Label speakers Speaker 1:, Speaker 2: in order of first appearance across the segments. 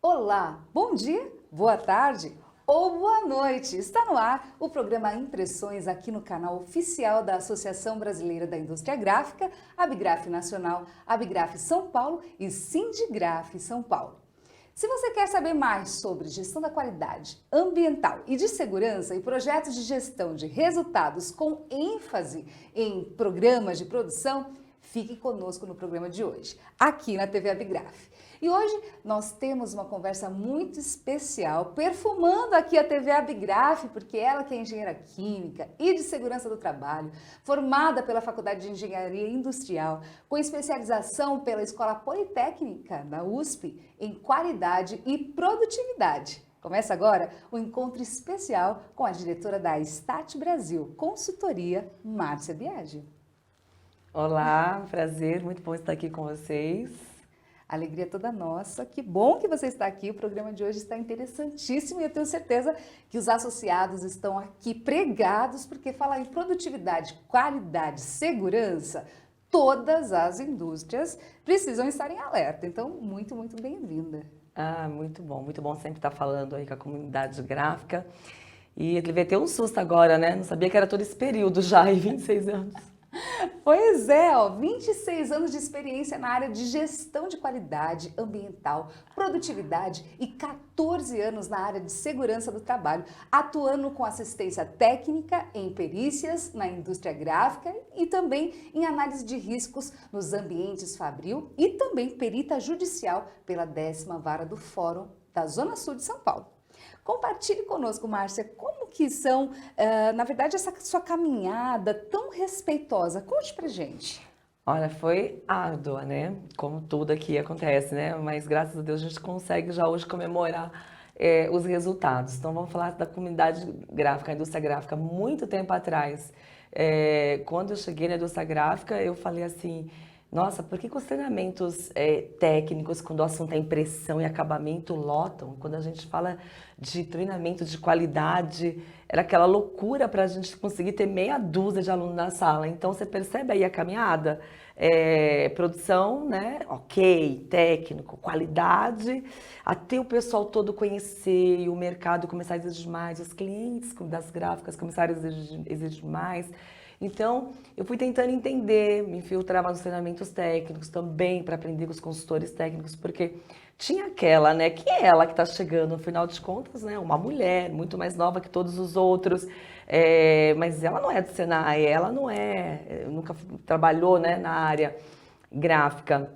Speaker 1: Olá, bom dia, boa tarde ou boa noite. Está no ar o programa Impressões aqui no canal oficial da Associação Brasileira da Indústria Gráfica, Abigraf Nacional, Abigraf São Paulo e Sindigraf São Paulo. Se você quer saber mais sobre gestão da qualidade ambiental e de segurança e projetos de gestão de resultados com ênfase em programas de produção, fique conosco no programa de hoje, aqui na TV Abigraf. E hoje nós temos uma conversa muito especial, perfumando aqui a TV Abigraf, porque ela que é engenheira química e de segurança do trabalho, formada pela Faculdade de Engenharia Industrial, com especialização pela Escola Politécnica da USP em qualidade e produtividade. Começa agora o encontro especial com a diretora da Stat Brasil, consultoria, Márcia Biagi.
Speaker 2: Olá, prazer, muito bom estar aqui com vocês.
Speaker 1: Alegria toda nossa, que bom que você está aqui, o programa de hoje está interessantíssimo e eu tenho certeza que os associados estão aqui pregados, porque falar em produtividade, qualidade, segurança, todas as indústrias precisam estar em alerta, então muito bem-vinda.
Speaker 2: Muito bom sempre estar falando aí com a comunidade gráfica e ele veio ter um susto agora, né? Não sabia que era todo esse período já, em 26 anos.
Speaker 1: Pois é, 26 anos de experiência na área de gestão de qualidade ambiental, produtividade e 14 anos na área de segurança do trabalho, atuando com assistência técnica em perícias na indústria gráfica e também em análise de riscos nos ambientes fabril e também perita judicial pela 10ª Vara do Fórum da Zona Sul de São Paulo. Compartilhe conosco, Márcia, como que são, na verdade, essa sua caminhada tão respeitosa. Conte pra gente.
Speaker 2: Olha, foi árdua, né? Como tudo aqui acontece, né? Mas graças a Deus a gente consegue já hoje comemorar os resultados. Então vamos falar da comunidade gráfica, a indústria gráfica. Muito tempo atrás, quando eu cheguei na indústria gráfica, eu falei assim: nossa, por que os treinamentos técnicos, quando o assunto é impressão e acabamento, lotam? Quando a gente fala de treinamento de qualidade, era aquela loucura para a gente conseguir ter meia dúzia de alunos na sala. Então, você percebe aí a caminhada? Produção, né? Ok, técnico, qualidade, até o pessoal todo conhecer e o mercado começar a exigir mais, os clientes das gráficas começaram a exigir mais. Então, eu fui tentando entender, me infiltrava nos treinamentos técnicos também para aprender com os consultores técnicos, porque tinha aquela, né, que é ela que está chegando, no final de contas, né, uma mulher muito mais nova que todos os outros, mas ela não é do Senai, ela não nunca trabalhou, né, na área gráfica.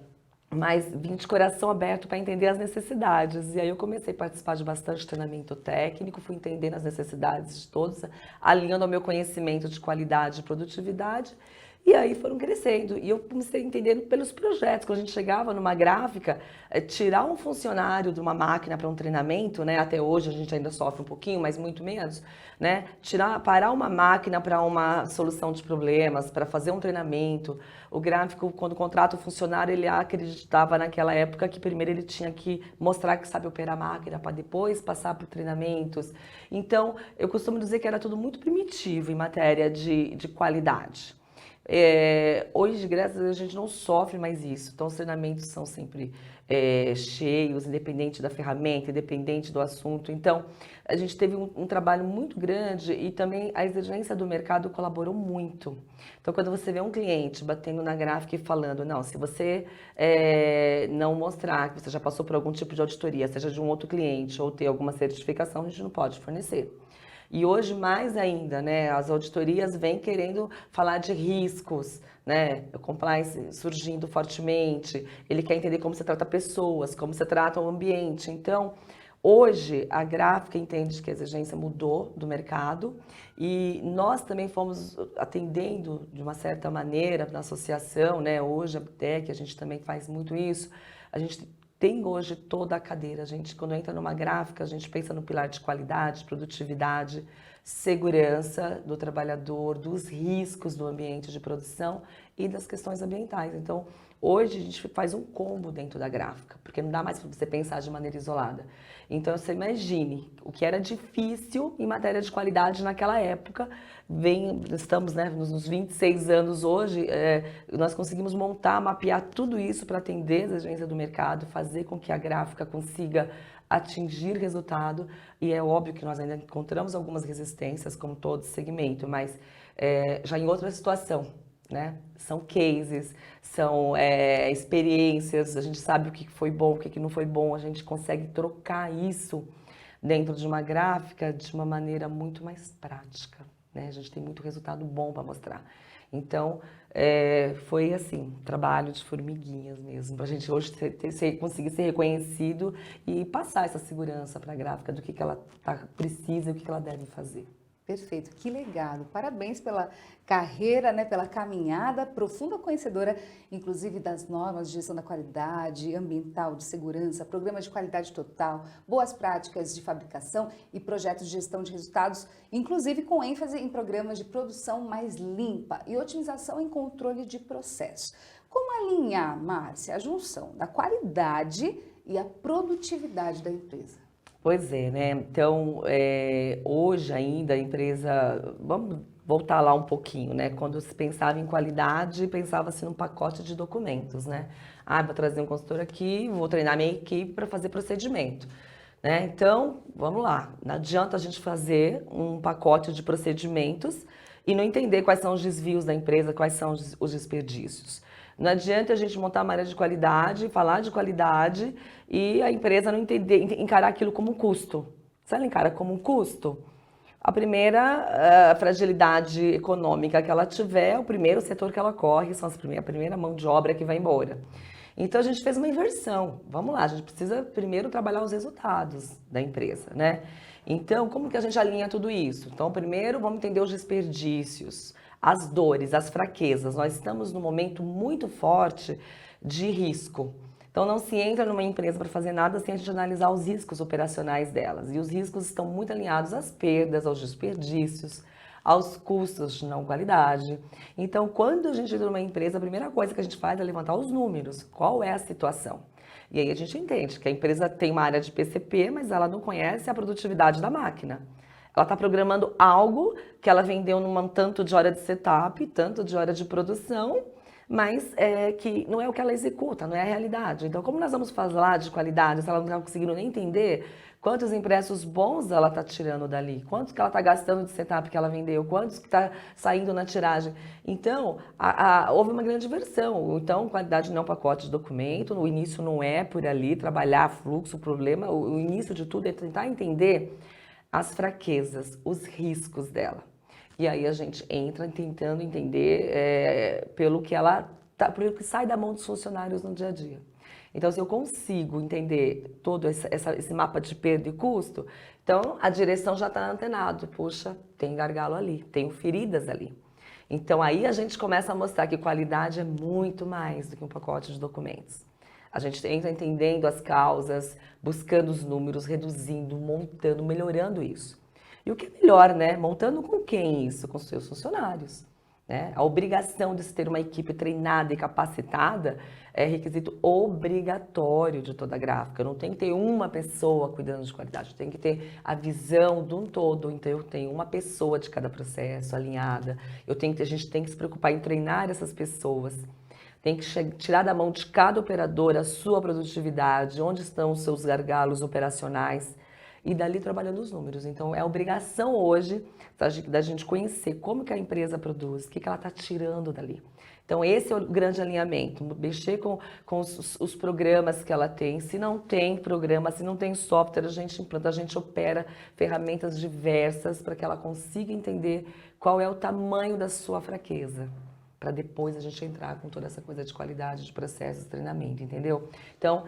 Speaker 2: Mas vim de coração aberto para entender as necessidades. E aí eu comecei a participar de bastante treinamento técnico, fui entendendo as necessidades de todos, alinhando ao meu conhecimento de qualidade e produtividade. E aí foram crescendo. E eu comecei entendendo pelos projetos. Quando a gente chegava numa gráfica, tirar um funcionário de uma máquina para um treinamento, né? Até hoje a gente ainda sofre um pouquinho, mas muito menos, né? Parar uma máquina para uma solução de problemas, para fazer um treinamento. O gráfico, quando contrata o funcionário, ele acreditava naquela época que primeiro ele tinha que mostrar que sabe operar a máquina para depois passar por treinamentos. Então, eu costumo dizer que era tudo muito primitivo em matéria de qualidade. Hoje, graças a Deus, a gente não sofre mais isso. Então, os treinamentos são sempre cheios, independente da ferramenta, independente do assunto. Então, a gente teve um trabalho muito grande e também a exigência do mercado colaborou muito. Então, quando você vê um cliente batendo na gráfica e falando, não, se você não mostrar que você já passou por algum tipo de auditoria, seja de um outro cliente ou ter alguma certificação, a gente não pode fornecer. E hoje, mais ainda, né, as auditorias vêm querendo falar de riscos, né, o compliance surgindo fortemente, ele quer entender como você trata pessoas, como você trata o ambiente. Então, hoje, a gráfica entende que a exigência mudou do mercado e nós também fomos atendendo de uma certa maneira na associação, né, hoje, até que a gente também faz muito isso, a gente tem hoje toda a cadeira. A gente, quando entra numa gráfica, a gente pensa no pilar de qualidade, produtividade, segurança do trabalhador, dos riscos do ambiente de produção e das questões ambientais. Então, hoje a gente faz um combo dentro da gráfica, porque não dá mais para você pensar de maneira isolada. Então, você imagine o que era difícil em matéria de qualidade naquela época. Estamos, né, nos 26 anos hoje, nós conseguimos montar, mapear tudo isso para atender as exigências do mercado, fazer com que a gráfica consiga atingir resultado, e é óbvio que nós ainda encontramos algumas resistências, como todo segmento, mas já em outra situação, né? São cases, são experiências, a gente sabe o que foi bom, o que não foi bom, a gente consegue trocar isso dentro de uma gráfica de uma maneira muito mais prática, né? A gente tem muito resultado bom para mostrar. Então, foi assim, trabalho de formiguinhas mesmo, para a gente hoje conseguir ser reconhecido e passar essa segurança para a gráfica do que ela precisa e o que ela deve fazer.
Speaker 1: Perfeito, que legado. Parabéns pela carreira, né, pela caminhada, profunda conhecedora, inclusive das normas de gestão da qualidade, ambiental, de segurança, programas de qualidade total, boas práticas de fabricação e projetos de gestão de resultados, inclusive com ênfase em programas de produção mais limpa e otimização em controle de processos. Como alinhar, Márcia, a junção da qualidade e a produtividade da empresa?
Speaker 2: Pois é, né? Então, hoje ainda a empresa, vamos voltar lá um pouquinho, né? Quando se pensava em qualidade, pensava-se num pacote de documentos, né? Ah, vou trazer um consultor aqui, vou treinar minha equipe para fazer procedimento, né? Então, vamos lá. Não adianta a gente fazer um pacote de procedimentos e não entender quais são os desvios da empresa, quais são os desperdícios. Não adianta a gente montar uma área de qualidade, falar de qualidade e a empresa não encarar aquilo como um custo. Se ela encara como um custo, a primeira fragilidade econômica que ela tiver, o primeiro setor que ela corre, são a primeira mão de obra que vai embora. Então a gente fez uma inversão. Vamos lá, a gente precisa primeiro trabalhar os resultados da empresa, né? Então, como que a gente alinha tudo isso? Então, primeiro vamos entender os desperdícios, as dores, as fraquezas. Nós estamos num momento muito forte de risco. Então, não se entra numa empresa para fazer nada sem a gente analisar os riscos operacionais delas. E os riscos estão muito alinhados às perdas, aos desperdícios, aos custos de não qualidade. Então, quando a gente entra numa empresa, a primeira coisa que a gente faz é levantar os números. Qual é a situação? E aí a gente entende que a empresa tem uma área de PCP, mas ela não conhece a produtividade da máquina. Ela está programando algo que ela vendeu num tanto de hora de setup, tanto de hora de produção, mas que não é o que ela executa, não é a realidade. Então, como nós vamos falar de qualidade se ela não está conseguindo nem entender quantos impressos bons ela está tirando dali, quantos que ela está gastando de setup que ela vendeu, quantos que está saindo na tiragem. Então, houve uma grande versão. Então, qualidade não é um pacote de documento, o início não é por ali, trabalhar fluxo, problema, o início de tudo é tentar entender as fraquezas, os riscos dela. E aí a gente entra tentando entender pelo que pelo que sai da mão dos funcionários no dia a dia. Então, se eu consigo entender todo esse mapa de perda e custo, então a direção já está antenado. Puxa, tem gargalo ali, tem feridas ali. Então, aí a gente começa a mostrar que qualidade é muito mais do que um pacote de documentos. A gente entra entendendo as causas, buscando os números, reduzindo, montando, melhorando isso. E o que é melhor, né? Montando com quem isso? Com seus funcionários. Né? A obrigação de se ter uma equipe treinada e capacitada é requisito obrigatório de toda a gráfica. Não tem que ter uma pessoa cuidando de qualidade, tem que ter a visão de um todo. Então, eu tenho uma pessoa de cada processo alinhada. A gente tem que se preocupar em treinar essas pessoas. Tem que tirar da mão de cada operador a sua produtividade, onde estão os seus gargalos operacionais e dali trabalhando os números. Então, é obrigação hoje da gente conhecer como que a empresa produz, o que ela está tirando dali. Então, esse é o grande alinhamento, mexer com os programas que ela tem. Se não tem programa, se não tem software, a gente implanta, a gente opera ferramentas diversas para que ela consiga entender qual é o tamanho da sua fraqueza, para depois a gente entrar com toda essa coisa de qualidade, de processos, treinamento, entendeu? Então,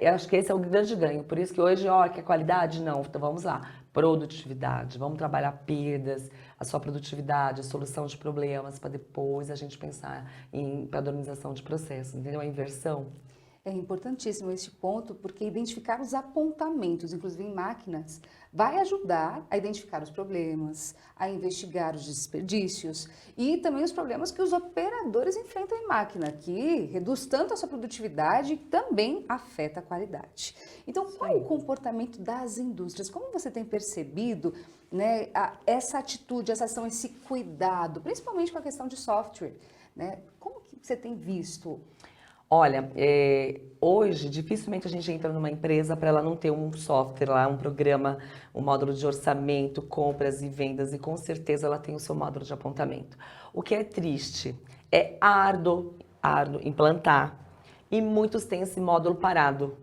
Speaker 2: eu acho que esse é o grande ganho. Por isso que hoje, que é qualidade? Não, então vamos lá. Produtividade, vamos trabalhar perdas, a sua produtividade, a solução de problemas, para depois a gente pensar em padronização de processos, entendeu? A inversão.
Speaker 1: É importantíssimo esse ponto, porque identificar os apontamentos, inclusive em máquinas, vai ajudar a identificar os problemas, a investigar os desperdícios e também os problemas que os operadores enfrentam em máquina, que reduz tanto a sua produtividade e também afeta a qualidade. Então, qual é o comportamento das indústrias? Como você tem percebido, né, essa atitude, essa ação, esse cuidado, principalmente com a questão de software, né? Como que você tem visto?
Speaker 2: Olha, hoje dificilmente a gente entra numa empresa para ela não ter um software lá, um programa, um módulo de orçamento, compras e vendas, e com certeza ela tem o seu módulo de apontamento. O que é triste, é árduo implantar, e muitos têm esse módulo parado.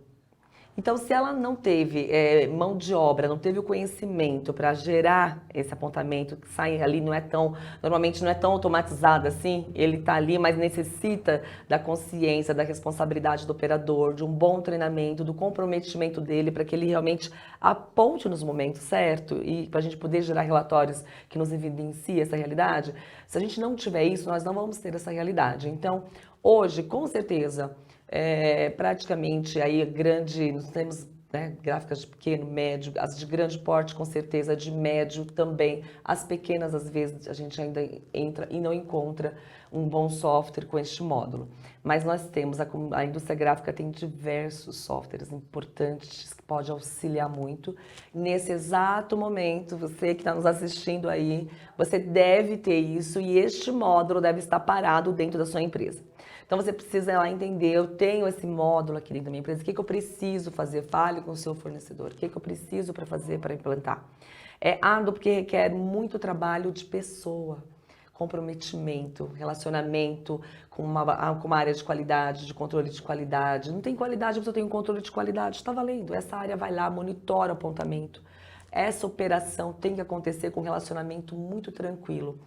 Speaker 2: Então, se ela não teve mão de obra, não teve o conhecimento para gerar esse apontamento, que sai ali, normalmente não é tão automatizado assim, ele está ali, mas necessita da consciência, da responsabilidade do operador, de um bom treinamento, do comprometimento dele, para que ele realmente aponte nos momentos certos e para a gente poder gerar relatórios que nos evidenciem essa realidade. Se a gente não tiver isso, nós não vamos ter essa realidade. Então, hoje, com certeza, praticamente aí nós temos, né, gráficas de pequeno, médio, as de grande porte com certeza, de médio também, as pequenas às vezes a gente ainda entra e não encontra um bom software com este módulo. Mas nós temos, a indústria gráfica tem diversos softwares importantes que pode auxiliar muito. Nesse exato momento, você que está nos assistindo aí, você deve ter isso e este módulo deve estar parado dentro da sua empresa. Então você precisa ir lá entender, eu tenho esse módulo aqui dentro da minha empresa, o que eu preciso fazer? Fale com o seu fornecedor, o que eu preciso para fazer, para implantar? É árduo porque requer muito trabalho de pessoa, comprometimento, relacionamento com uma área de qualidade, de controle de qualidade. Não tem qualidade, você tem um controle de qualidade, está valendo. Essa área vai lá, monitora o apontamento. Essa operação tem que acontecer com um relacionamento muito tranquilo.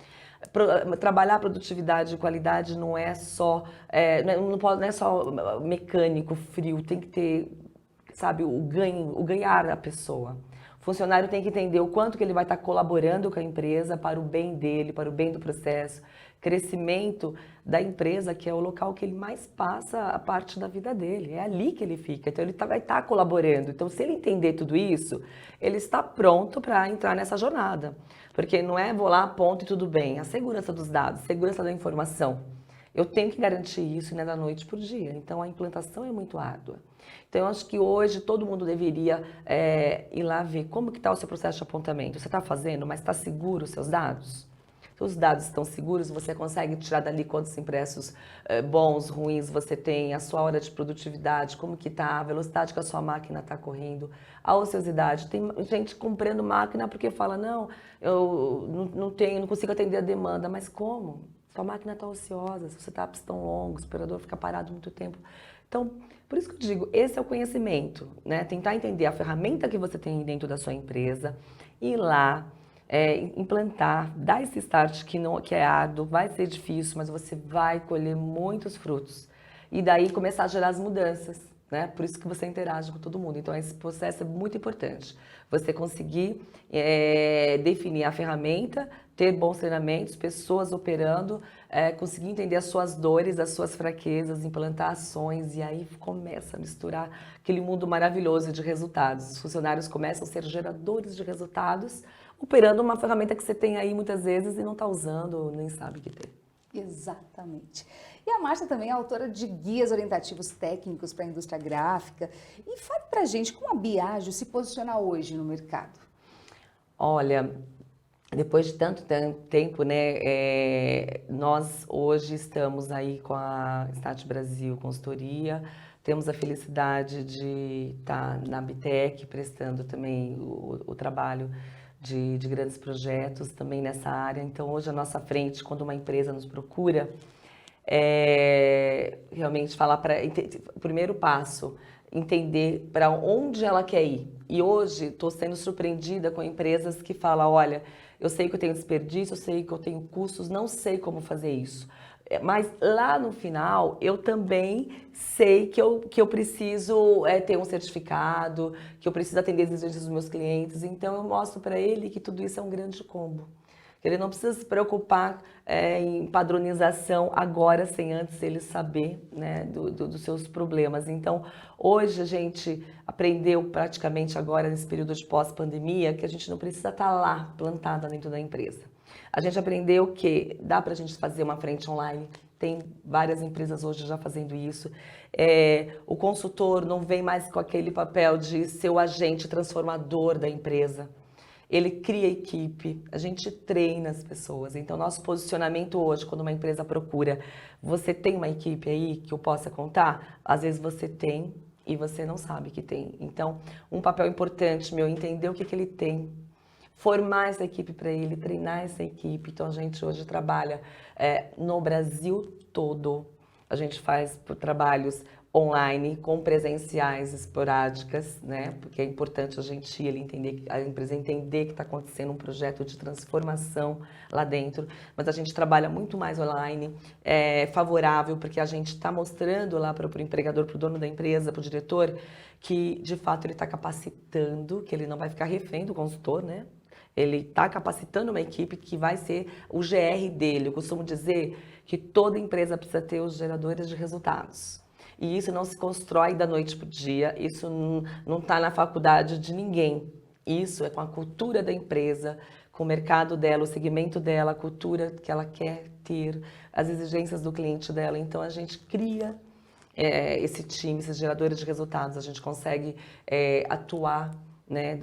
Speaker 2: Trabalhar produtividade e qualidade não é só mecânico, frio, tem que ter, sabe, o ganhar da pessoa. O funcionário tem que entender o quanto que ele vai estar colaborando com a empresa para o bem dele, para o bem do processo, crescimento da empresa, que é o local que ele mais passa a parte da vida dele, é ali que ele fica, então ele vai estar colaborando. Então, se ele entender tudo isso, ele está pronto para entrar nessa jornada, porque não é vou lá, aponto e tudo bem, a segurança dos dados, segurança da informação, eu tenho que garantir isso, né, da noite para o dia, então a implantação é muito árdua. Então, eu acho que hoje todo mundo deveria ir lá ver como que está o seu processo de apontamento. Você está fazendo, mas está seguro os seus dados? Se os dados estão seguros, você consegue tirar dali quantos impressos bons, ruins você tem, a sua hora de produtividade, como que está, a velocidade que a sua máquina está correndo, a ociosidade. Tem gente comprando máquina porque fala, não, eu não consigo atender a demanda. Mas como? Sua máquina está ociosa, se você está pistão longo, o operador fica parado muito tempo. Então, por isso que eu digo, esse é o conhecimento, né? Tentar entender a ferramenta que você tem dentro da sua empresa, ir lá, implantar, dar esse start que é árduo, vai ser difícil, mas você vai colher muitos frutos. E daí começar a gerar as mudanças, né? Por isso que você interage com todo mundo. Então, esse processo é muito importante. Você conseguir definir a ferramenta, ter bons treinamentos, pessoas operando, conseguir entender as suas dores, as suas fraquezas, implantar ações, e aí começa a misturar aquele mundo maravilhoso de resultados. Os funcionários começam a ser geradores de resultados, operando uma ferramenta que você tem aí muitas vezes e não está usando, nem sabe que tem.
Speaker 1: Exatamente. E a Márcia também é autora de guias orientativos técnicos para a indústria gráfica. E fale para a gente como a Biagio se posiciona hoje no mercado.
Speaker 2: Olha, depois de tanto tempo, né, nós hoje estamos aí com a Start Brasil Consultoria, temos a felicidade de estar na Bitec, prestando também o trabalho de grandes projetos também nessa área. Então, hoje, à nossa frente, quando uma empresa nos procura, realmente falar o primeiro passo, entender para onde ela quer ir. E hoje estou sendo surpreendida com empresas que falam, olha, eu sei que eu tenho desperdício, eu sei que eu tenho custos, não sei como fazer isso. Mas lá no final, eu também sei que eu preciso ter um certificado, que eu preciso atender as exigências dos meus clientes. Então, eu mostro para ele que tudo isso é um grande combo. Ele não precisa se preocupar em padronização agora, sem antes ele saber, né, dos seus problemas. Então, hoje a gente aprendeu praticamente agora, nesse período de pós-pandemia, que a gente não precisa estar lá plantada dentro da empresa. A gente aprendeu que dá para a gente fazer uma frente online, tem várias empresas hoje já fazendo isso. O consultor não vem mais com aquele papel de ser o agente transformador da empresa. ele cria equipe, a gente treina as pessoas. Então, nosso posicionamento hoje, quando uma empresa procura, você tem uma equipe aí que eu possa contar? Às vezes você tem e você não sabe que tem. Então, um papel importante meu, entender o que ele tem, formar essa equipe para ele, treinar essa equipe. Então, a gente hoje trabalha no Brasil todo. A gente faz trabalhos online, com presenciais esporádicas, né? Porque é importante a empresa entender que está acontecendo um projeto de transformação lá dentro. Mas a gente trabalha muito mais online, favorável, porque a gente está mostrando lá para o empregador, para o dono da empresa, para o diretor, que de fato ele está capacitando, que ele não vai ficar refém do consultor, né? Ele está capacitando uma equipe que vai ser o GR dele. Eu costumo dizer que toda empresa precisa ter os geradores de resultados. E isso não se constrói da noite para o dia, isso não está na faculdade de ninguém. Isso é com a cultura da empresa, com o mercado dela, o segmento dela, a cultura que ela quer ter, as exigências do cliente dela. Então, a gente cria esse time, esses geradores de resultados. A gente consegue atuar, né,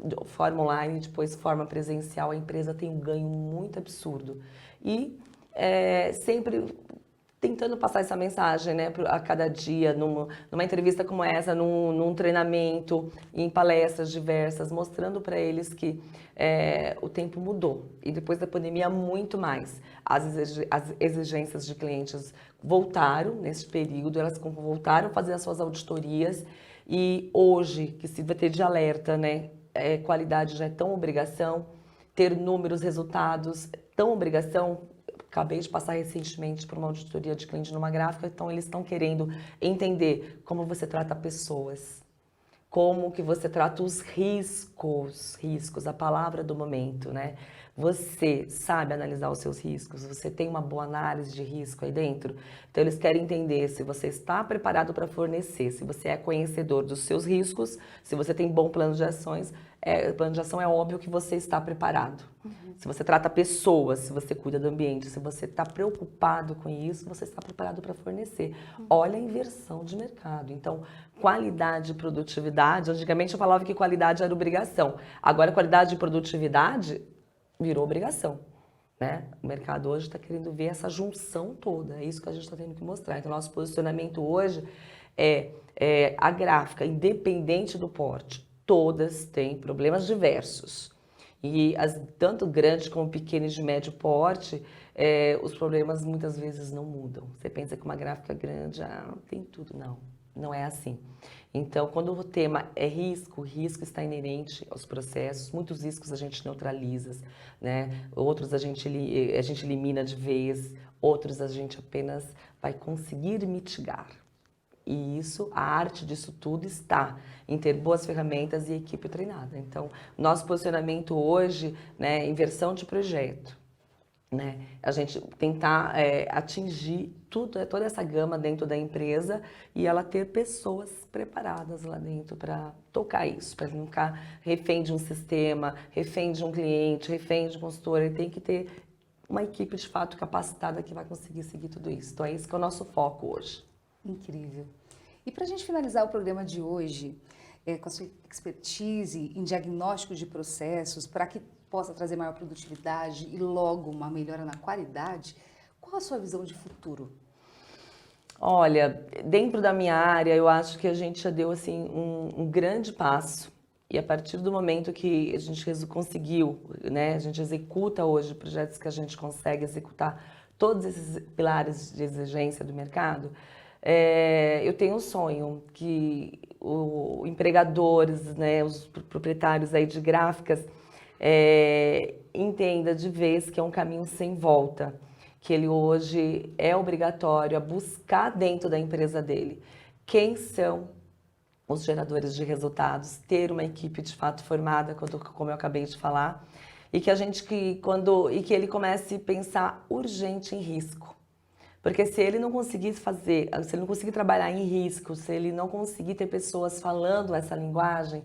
Speaker 2: de forma online, depois forma presencial. A empresa tem um ganho muito absurdo. E sempre tentando passar essa mensagem, né, a cada dia, numa entrevista como essa, num treinamento, em palestras diversas, mostrando para eles que o tempo mudou. E depois da pandemia, muito mais. As exigências de clientes voltaram nesse período, elas voltaram a fazer as suas auditorias. E hoje, que se vai ter de alerta, né, qualidade já é tão obrigação, ter números, resultados, tão obrigação. Acabei de passar recentemente por uma auditoria de cliente numa gráfica, então eles estão querendo entender como você trata pessoas, como que você trata os riscos, a palavra do momento, né? Você sabe analisar os seus riscos? Você tem uma boa análise de risco aí dentro? Então eles querem entender se você está preparado para fornecer, se você é conhecedor dos seus riscos, se você tem bom plano de ações. Plano de ação é óbvio que você está preparado. Se você trata pessoas, se você cuida do ambiente, se você está preocupado com isso, você está preparado para fornecer. Olha a inversão de mercado. Então, qualidade e produtividade, antigamente eu falava que qualidade era obrigação. Agora, qualidade e produtividade virou obrigação, né? O mercado hoje está querendo ver essa junção toda. É isso que a gente está tendo que mostrar. Então, nosso posicionamento hoje é a gráfica, independente do porte. Todas têm problemas diversos. E tanto grande como pequeno e de médio porte, os problemas muitas vezes não mudam. Você pensa que uma gráfica grande tem tudo. Não, não é assim. Então, quando o tema é risco, o risco está inerente aos processos. Muitos riscos a gente neutraliza, né? Outros a gente elimina de vez, outros a gente apenas vai conseguir mitigar. E isso, a arte disso tudo está em ter boas ferramentas e equipe treinada. Então, nosso posicionamento hoje, né, inversão de projeto, né, a gente tentar atingir toda essa gama dentro da empresa e ela ter pessoas preparadas lá dentro para tocar isso, para não ficar refém de um sistema, refém de um cliente, refém de um consultor. Ele tem que ter uma equipe de fato capacitada que vai conseguir seguir tudo isso. Então, é isso que é o nosso foco hoje.
Speaker 1: Incrível. E para a gente finalizar o programa de hoje, com a sua expertise em diagnóstico de processos, para que possa trazer maior produtividade e logo uma melhora na qualidade, qual a sua visão de futuro?
Speaker 2: Olha, dentro da minha área, eu acho que a gente já deu assim, um grande passo. E a partir do momento que a gente conseguiu, né, a gente executa hoje projetos que a gente consegue executar todos esses pilares de exigência do mercado, eu tenho um sonho que os empregadores, né, os proprietários aí de gráficas entenda de vez que é um caminho sem volta, que ele hoje é obrigatório a buscar dentro da empresa dele quem são os geradores de resultados, ter uma equipe de fato formada, como eu acabei de falar, e que que ele comece a pensar urgente em risco. Porque se ele não conseguir se ele não conseguir trabalhar em risco, se ele não conseguir ter pessoas falando essa linguagem,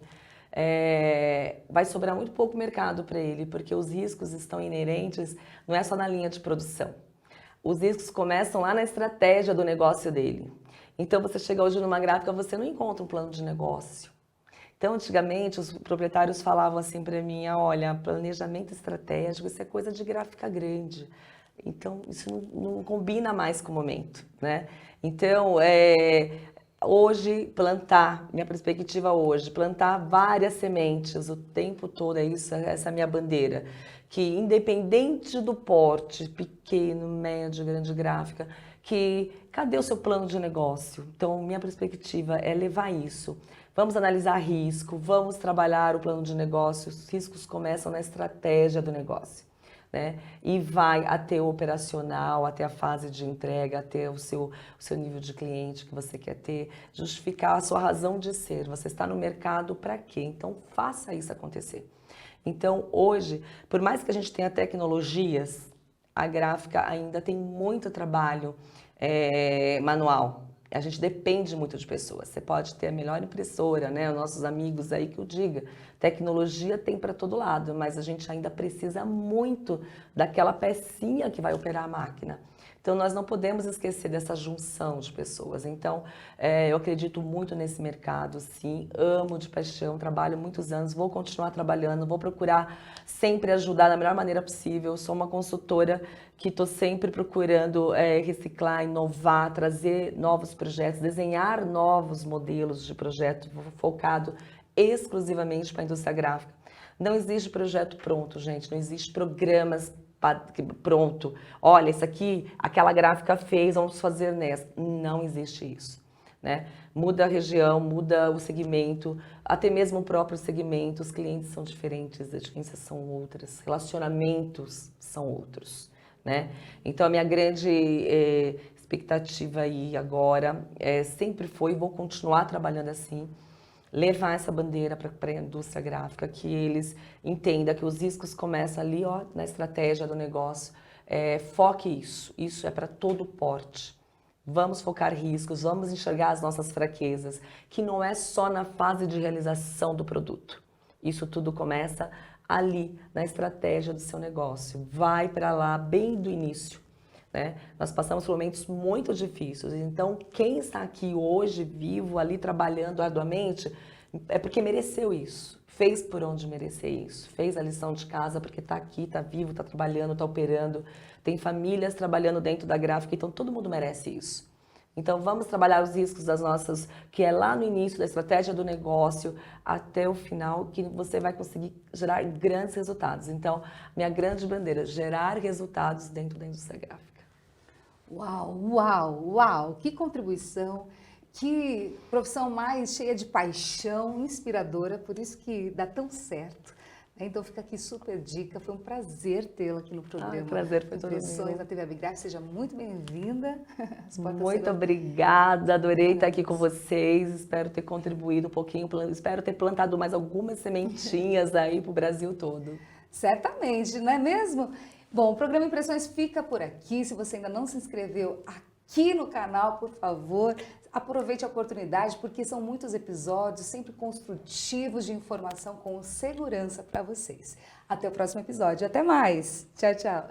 Speaker 2: vai sobrar muito pouco mercado para ele, porque os riscos estão inerentes, não é só na linha de produção. Os riscos começam lá na estratégia do negócio dele. Então, você chega hoje numa gráfica, você não encontra um plano de negócio. Então, antigamente, os proprietários falavam assim para mim, olha, planejamento estratégico, isso é coisa de gráfica grande. Então, isso não combina mais com o momento, né? Então, hoje, minha perspectiva hoje, plantar várias sementes o tempo todo, essa é a minha bandeira. Que independente do porte, pequeno, médio, grande gráfica, cadê o seu plano de negócio? Então, minha perspectiva é levar isso. Vamos analisar risco, vamos trabalhar o plano de negócio, os riscos começam na estratégia do negócio, né? E vai até o operacional, até a fase de entrega, até o seu nível de cliente que você quer ter, justificar a sua razão de ser. Você está no mercado para quê? Então, faça isso acontecer. Então, hoje, por mais que a gente tenha tecnologias, a gráfica ainda tem muito trabalho manual. A gente depende muito de pessoas. Você pode ter a melhor impressora, né? Os nossos amigos aí que eu diga. Tecnologia tem para todo lado, mas a gente ainda precisa muito daquela pecinha que vai operar a máquina. Então, nós não podemos esquecer dessa junção de pessoas. Então, eu acredito muito nesse mercado, sim, amo de paixão, trabalho muitos anos, vou continuar trabalhando, vou procurar sempre ajudar da melhor maneira possível. Sou uma consultora que estou sempre procurando reciclar, inovar, trazer novos projetos, desenhar novos modelos de projeto focado exclusivamente para a indústria gráfica. Não existe projeto pronto, gente, não existe programas pronto. Olha, isso aqui, aquela gráfica fez, vamos fazer nessa. Não existe isso, né? Muda a região, muda o segmento, até mesmo o próprio segmento, os clientes são diferentes, as exigências são outras, relacionamentos são outros, né? Então, a minha grande expectativa aí agora sempre foi, vou continuar trabalhando assim, levar essa bandeira para a indústria gráfica, que eles entendam que os riscos começam ali, ó, na estratégia do negócio. Foque isso é para todo porte. Vamos focar riscos, vamos enxergar as nossas fraquezas, que não é só na fase de realização do produto. Isso tudo começa ali, na estratégia do seu negócio. Vai para lá bem do início. Né? Nós passamos por momentos muito difíceis, então quem está aqui hoje, vivo, ali trabalhando arduamente, é porque mereceu isso, fez por onde merecer isso, fez a lição de casa porque está aqui, está vivo, está trabalhando, está operando, tem famílias trabalhando dentro da gráfica, então todo mundo merece isso. Então vamos trabalhar os riscos das nossas, que é lá no início da estratégia do negócio até o final, que você vai conseguir gerar grandes resultados. Então, minha grande bandeira, gerar resultados dentro da indústria gráfica.
Speaker 1: Uau, uau, uau! Que contribuição, que profissão mais cheia de paixão, inspiradora, por isso que dá tão certo. Então fica aqui super dica, foi um prazer tê-la aqui no programa.
Speaker 2: Prazer foi todo
Speaker 1: Impressões
Speaker 2: meu.
Speaker 1: na TV Abigraf, seja muito bem-vinda.
Speaker 2: Muito obrigada, adorei estar aqui com vocês, espero ter contribuído um pouquinho, espero ter plantado mais algumas sementinhas aí para o Brasil todo.
Speaker 1: Certamente, não é mesmo? Bom, o programa Impressões fica por aqui. Se você ainda não se inscreveu aqui no canal, por favor, aproveite a oportunidade, porque são muitos episódios, sempre construtivos, de informação com segurança para vocês. Até o próximo episódio. Até mais. Tchau, tchau.